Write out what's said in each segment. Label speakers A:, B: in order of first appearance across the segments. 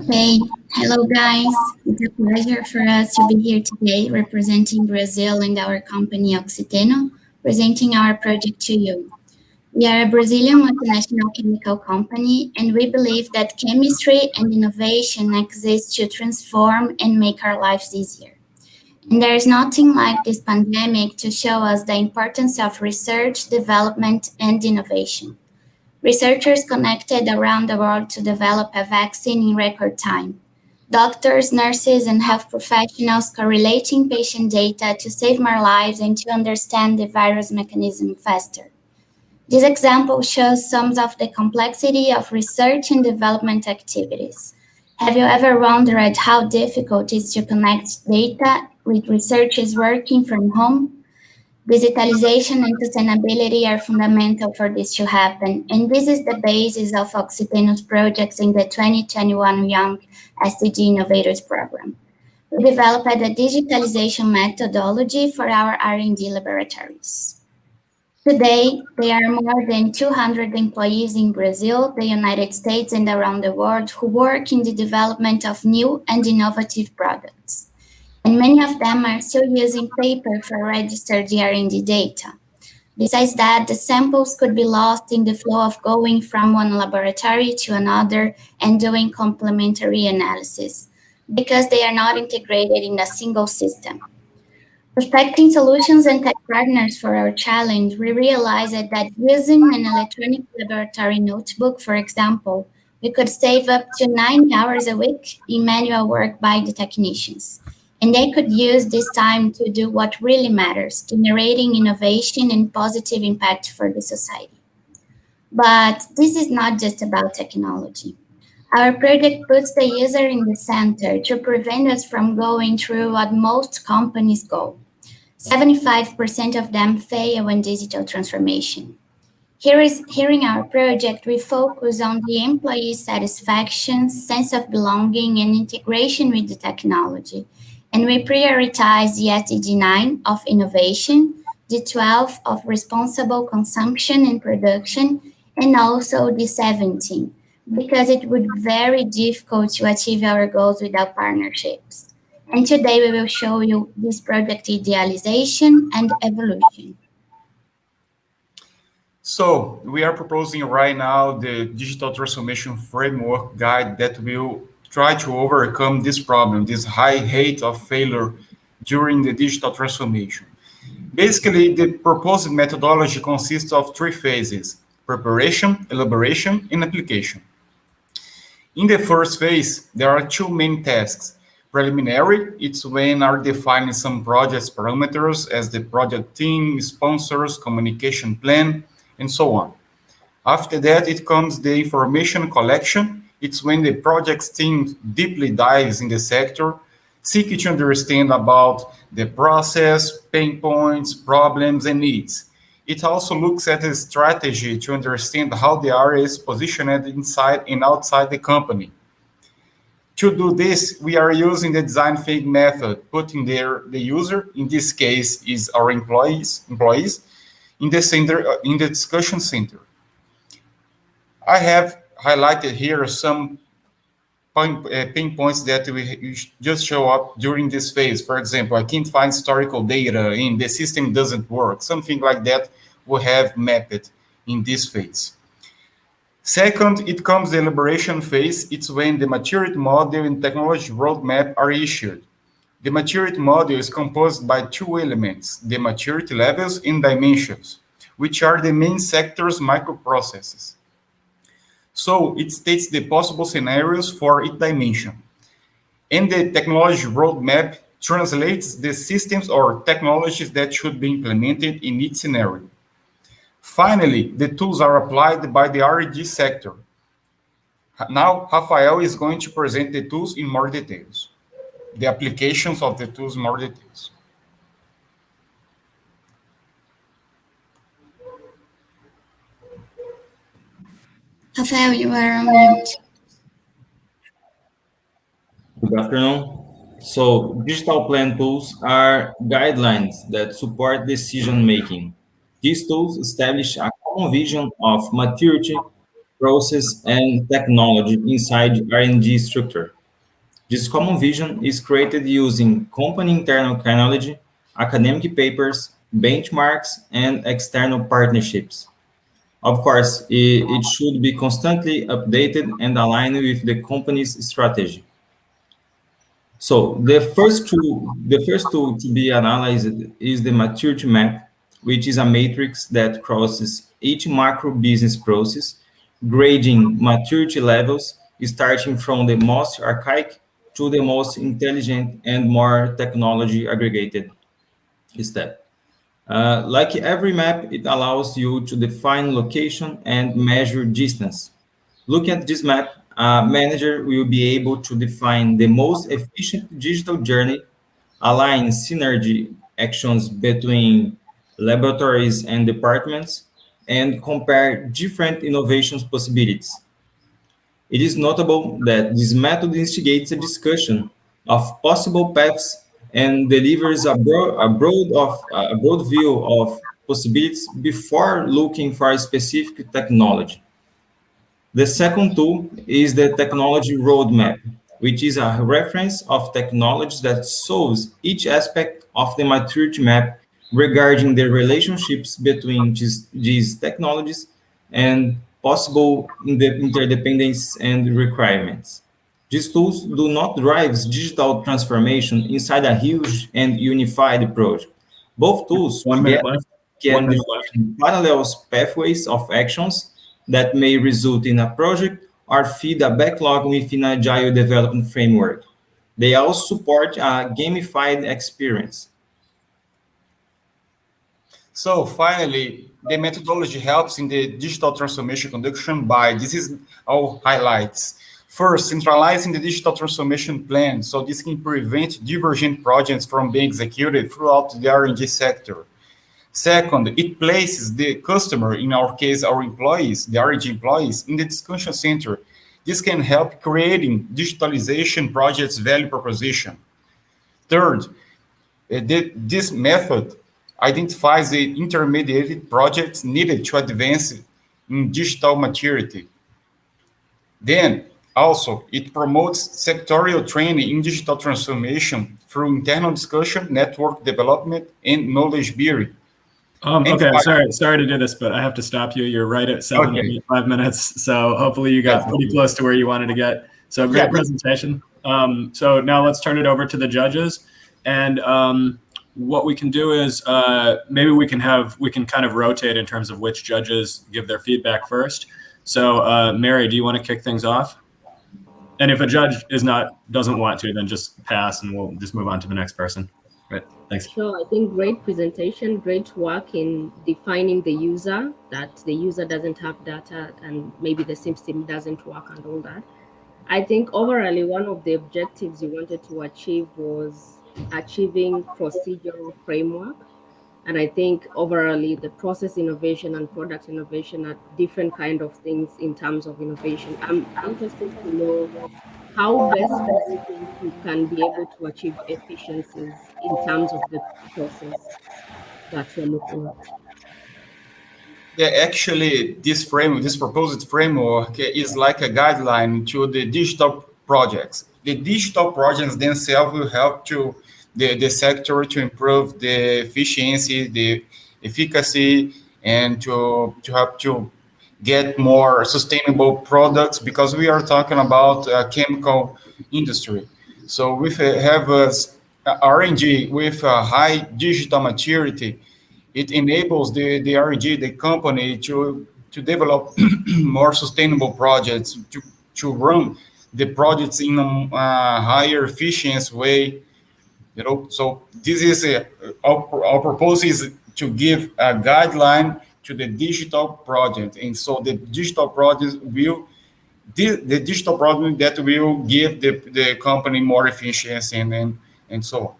A: Okay, hello guys. It's a pleasure for us to be here today representing Brazil and our company Oxiteno, presenting our project to you. We are a Brazilian multinational chemical company and we believe that chemistry and innovation exist to transform and make our lives easier. And there is nothing like this pandemic to show us the importance of research, development, and innovation. Researchers connected around the world to develop a vaccine in record time. Doctors, nurses, and health professionals correlating patient data to save more lives and to understand the virus mechanism faster. This example shows some of the complexity of research and development activities. Have you ever wondered how difficult it is to connect data with researchers working from home? Digitalization and sustainability are fundamental for this to happen, and this is the basis of Oxiteno's projects in the 2021 Young SDG Innovators program. We developed a digitalization methodology for our R&D laboratories. Today, there are more than 200 employees in Brazil, the United States, and around the world who work in the development of new and innovative products, and many of them are still using paper for registered R&D data. Besides that, the samples could be lost in the flow of going from one laboratory to another and doing complementary analysis because they are not integrated in a single system. Prospecting solutions and tech partners for our challenge, we realized that using an electronic laboratory notebook, for example, we could save up to 9 hours a week in manual work by the technicians. And they could use this time to do what really matters, generating innovation and positive impact for the society. But this is not just about technology. Our project puts the user in the center to prevent us from going through what most companies go. 75% of them fail in digital transformation. Here in our project, we focus on the employee satisfaction, sense of belonging, and integration with the technology. And we prioritize the SDG 9 of innovation, the 12 of responsible consumption and production, and also the 17, because it would be very difficult to achieve our goals without partnerships. And today we will show you this project idealization and evolution.
B: So we are proposing right now the digital transformation framework guide that will try to overcome this problem, this high rate of failure during the digital transformation. Basically, the proposed methodology consists of three phases: preparation, elaboration, and application. In the first phase, there are two main tasks. Preliminary, it's when are defining some project parameters as the project team, sponsors, communication plan, and so on. After that, it comes the information collection. It's when the project's team deeply dives in the sector, seeking to understand about the process, pain points, problems, and needs. It also looks at a strategy to understand how the area is positioned inside and outside the company. To do this, we are using the design thinking method, putting there the user, in this case is our employees in the center, in the discussion center. I have highlighted here some pain points that we just show up during this phase. For example, I can't find historical data and the system doesn't work. Something like that we have mapped in this phase. Second, it comes the elaboration phase. It's when the maturity model and technology roadmap are issued. The maturity model is composed by two elements, the maturity levels and dimensions, which are the main sector's microprocesses. So it states the possible scenarios for each dimension. And the technology roadmap translates the systems or technologies that should be implemented in each scenario. Finally, the tools are applied by the R&D sector. Now, Rafael is going to present the tools in more details, the applications of the tools in more details.
A: Rafael, you are on mute.
C: Good afternoon. So, digital plan tools are guidelines that support decision making. These tools establish a common vision of maturity, process, and technology inside R&D structure. This common vision is created using company internal technology, academic papers, benchmarks, and external partnerships. Of course, it should be constantly updated and aligned with the company's strategy. So the first tool to be analyzed is the maturity map, which is a matrix that crosses each macro business process, grading maturity levels, starting from the most archaic to the most intelligent and more technology aggregated step. Like every map, it allows you to define location and measure distance. Looking at this map, a manager will be able to define the most efficient digital journey, align synergy actions between laboratories and departments, and compare different innovations possibilities. It is notable that this method instigates a discussion of possible paths and delivers a broad view of possibilities before looking for a specific technology. The second tool is the technology roadmap, which is a reference of technologies that solves each aspect of the maturity map regarding the relationships between these technologies and possible interdependence and requirements. These tools do not drive digital transformation inside a huge and unified project. Both tools
D: 1 minute
C: together
D: left.
C: can
D: 1 minute left.
C: define parallel pathways of actions that may result in a project or feed a backlog within an agile development framework. They also support a gamified experience.
B: So finally, the methodology helps in the digital transformation conduction by, this is our highlights. First, centralizing the digital transformation plan, so this can prevent divergent projects from being executed throughout the R&D sector. Second, it places the customer, in our case, our employees, the R&D employees, in the discussion center. This can help creating digitalization projects value proposition. Third, this method identifies the intermediate projects needed to advance in digital maturity. Then, also, it promotes sectorial training in digital transformation through internal discussion, network development, and knowledge building. And
D: Okay,
B: finally,
D: sorry to do this, but I have to stop you. You're right at
B: okay,
D: 7.5 minutes, so hopefully you got
B: yes,
D: pretty close to where you wanted to get. So
B: yeah,
D: great presentation. So now let's turn it over to the judges, and what we can do is maybe we can kind of rotate in terms of which judges give their feedback first. So Mary, do you want to kick things off? And if a judge doesn't want to, then just pass, and we'll just move on to the next person. Right. Thanks.
E: Sure, I think great presentation, great work in defining the user, that the user doesn't have data and maybe the system doesn't work and all that. I think overall, one of the objectives you wanted to achieve was achieving procedural framework. And I think overall, the process innovation and product innovation are different kind of things in terms of innovation. I'm interested to know how best do you think you can be able to achieve efficiencies in terms of the process that you're looking at?
B: yeah, actually, this proposed framework is like a guideline to the digital projects. The digital projects themselves will help to the sector to improve the efficiency, the efficacy, and to help to get more sustainable products because we are talking about a chemical industry. So we have a R&D with a high digital maturity. It enables the R&D, the company, to develop more sustainable projects, to run the projects in a higher efficiency way. So this is our proposal is to give a guideline to the digital project, and so the digital project will the digital project that will give the company more efficiency and so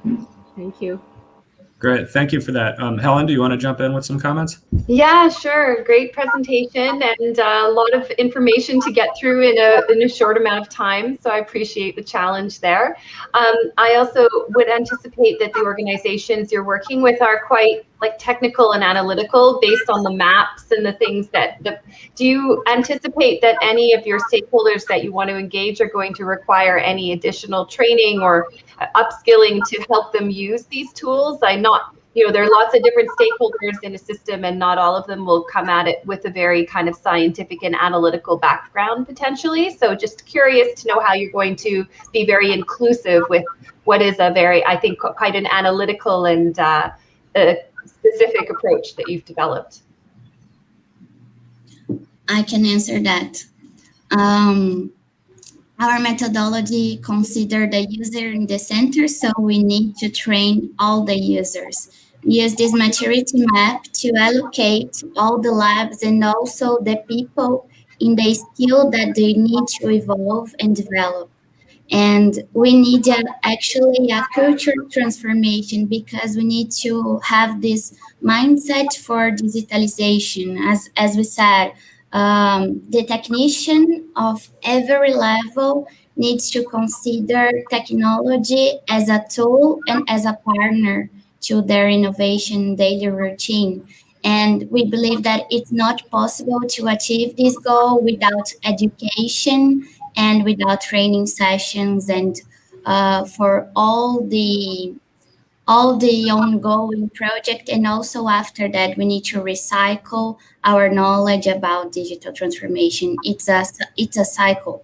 B: on.
E: Thank you.
D: Great. Thank you for that. Helen, do you want to jump in with some comments?
F: Yeah, sure. Great presentation and a lot of information to get through in a short amount of time. So I appreciate the challenge there. I also would anticipate that the organizations you're working with are quite like technical and analytical based on the maps and the things that do you anticipate that any of your stakeholders that you want to engage are going to require any additional training or upskilling to help them use these tools? There are lots of different stakeholders in a system, and not all of them will come at it with a very kind of scientific and analytical background potentially. So just curious to know how you're going to be very inclusive with what is a very, I think, quite an analytical and a specific approach that you've developed.
A: I can answer that. Our methodology considers the user in the center, so we need to train all the users. Use this maturity map to allocate all the labs and also the people in the skill that they need to evolve and develop. And we need actually a culture transformation, because we need to have this mindset for digitalization. As we said, the technician of every level needs to consider technology as a tool and as a partner to their innovation daily routine. And we believe that it's not possible to achieve this goal without education and without training sessions, and for all the ongoing project. And also after that, we need to recycle our knowledge about digital transformation. It's a cycle.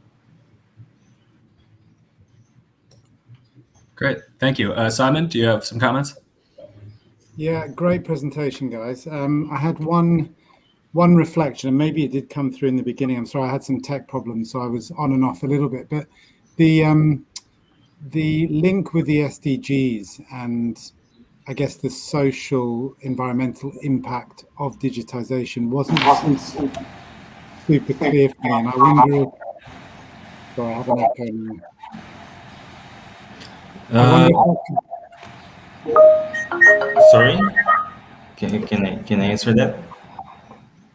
D: Great, thank you. Simon, do you have some comments?
G: Yeah, great presentation, guys. I had one reflection, and maybe it did come through in the beginning. I'm sorry, I had some tech problems, so I was on and off a little bit. But the link with the SDGs and I guess the social environmental impact of digitization wasn't super clear for me, and I wonder if, sorry, I have an echo now.
C: Sorry, can I answer that?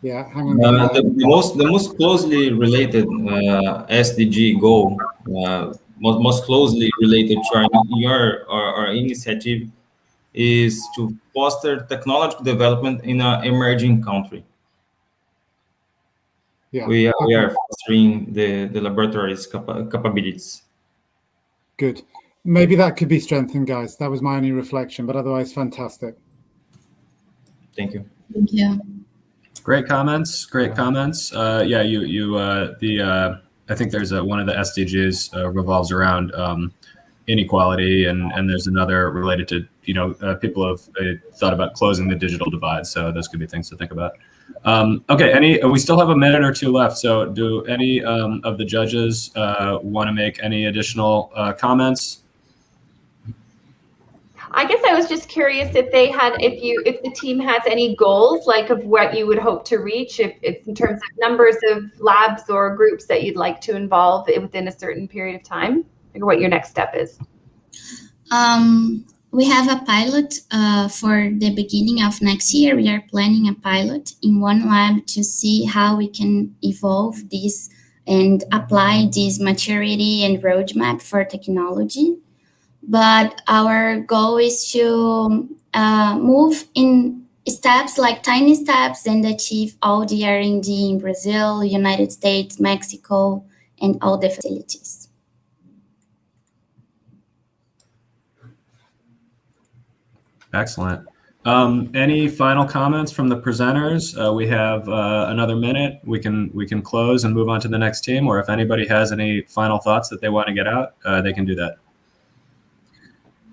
G: Yeah, hang on.
C: The most closely related SDG goal, most closely related to our initiative, is to foster technological development in an emerging country.
G: Yeah,
C: we are fostering the laboratory's capabilities.
G: Good. Maybe that could be strengthened, guys. That was my only reflection, but otherwise, fantastic.
C: Thank you.
A: Thank you.
D: Great comments. Great comments. Yeah, I think there's one of the SDGs revolves around inequality, and there's another related to people have thought about closing the digital divide. So those could be things to think about. Okay, we still have a minute or two left. So do any of the judges want to make any additional comments?
F: I guess I was just curious if the team has any goals, like of what you would hope to reach, if it's in terms of numbers of labs or groups that you'd like to involve within a certain period of time, or what your next step is.
A: We have a pilot for the beginning of next year. We are planning a pilot in one lab to see how we can evolve this and apply this maturity and roadmap for technology. But our goal is to move in steps, like tiny steps, and achieve all the R&D in Brazil, United States, Mexico, and all the facilities.
D: Excellent. Any final comments from the presenters? We have another minute. We can close and move on to the next team, or if anybody has any final thoughts that they want to get out, they can do that.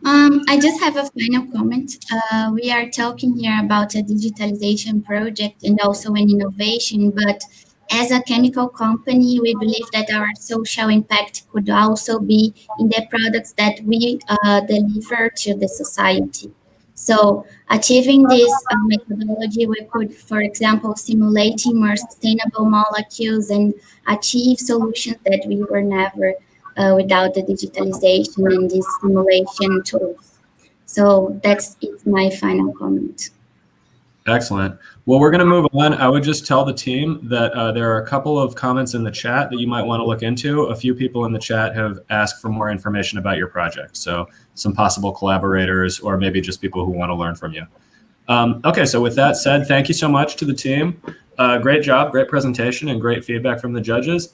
A: I just have a final comment. We are talking here about a digitalization project and also an innovation, but as a chemical company, we believe that our social impact could also be in the products that we deliver to the society. So achieving this methodology, we could, for example, simulating more sustainable molecules and achieve solutions that we were never without the digitalization and these simulation tools. So that's my final comment.
D: Excellent. Well, we're going to move on. I would just tell the team that there are a couple of comments in the chat that you might want to look into. A few people in the chat have asked for more information about your project. So some possible collaborators, or maybe just people who want to learn from you. Okay, so with that said, thank you so much to the team. Great job, great presentation, and great feedback from the judges.